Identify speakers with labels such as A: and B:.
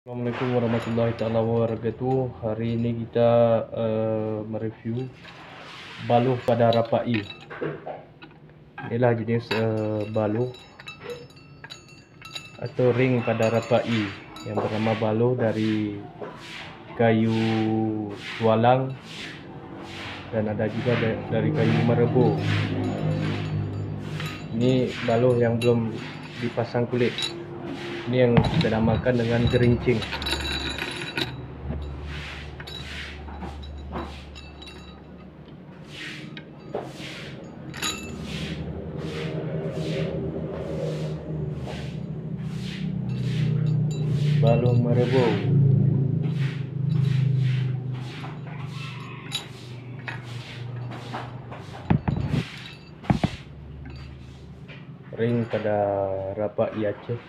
A: Assalamualaikum warahmatullahi taala wabarakatuh. Hari ini kita mereview baluh pada rapai. Inilah jenis baluh atau ring pada rapai yang bernama baluh dari kayu tualang dan ada juga dari kayu merebo. Ini baluh yang belum dipasang kulit. Ini yang kita namakan dengan gerincing. Baluh merebo. Ring pada rapai Aceh.